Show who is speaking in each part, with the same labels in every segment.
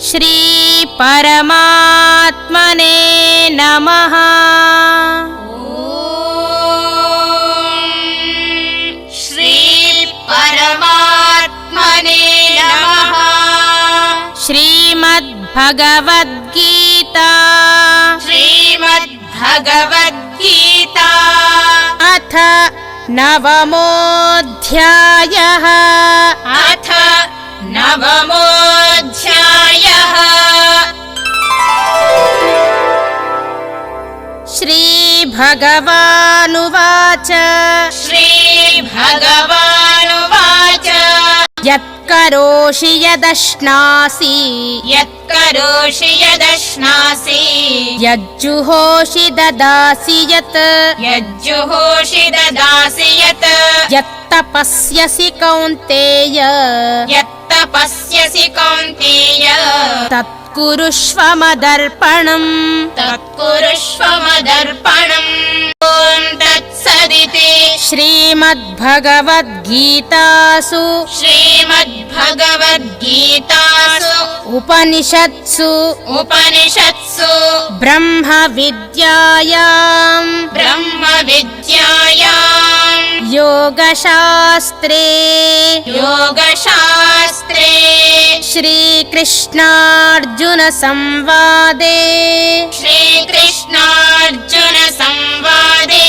Speaker 1: శ్రీ పరమాత్మనే నమః.
Speaker 2: శ్రీ పరమాత్మనే నమః.
Speaker 1: శ్రీమద్భగవద్గీత
Speaker 2: శ్రీమద్భగవద్గీత
Speaker 1: అథ నవమోऽధ్యాయః.
Speaker 2: అథ నవమోऽధ్యాయః.
Speaker 1: శ్రీభగవానువాచ
Speaker 2: శ్రీభగవానువాచ
Speaker 1: యత్కరోషి యదశ్నాసి
Speaker 2: యత్కరోషి యదశ్నాసి
Speaker 1: యజ్జుహోషి దదాసి యత్
Speaker 2: యజ్జుహోషి దదాసి యత్
Speaker 1: యత్తపస్యసి కౌంతేయ
Speaker 2: యత్తపస్యసి కౌంతేయ
Speaker 1: తత్కురుష్వ మదర్పణం.
Speaker 2: తత్కురుష్వ మదర్పణం. ఓం తత్సదితి
Speaker 1: శ్రీమద్భగవద్గీతాసు
Speaker 2: శ్రీమద్భగవద్గీతాసు
Speaker 1: ఉపనిషత్సు
Speaker 2: ఉపనిషత్సు
Speaker 1: బ్రహ్మ విద్యాయాం
Speaker 2: బ్రహ్మ విద్యాయాం
Speaker 1: యోగశాస్త్రే
Speaker 2: యోగశాస్త్రే
Speaker 1: శ్రీకృష్ణార్జున సంవాదే
Speaker 2: శ్రీకృష్ణార్జున సంవాదే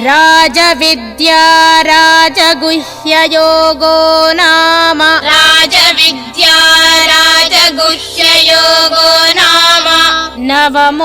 Speaker 1: రాజవిద్యా రాజగుహ్యయోగో నామ
Speaker 2: రాజవిద్యా రాజగుహ్యయోగో నామ
Speaker 1: నవమోऽధ్యాయః.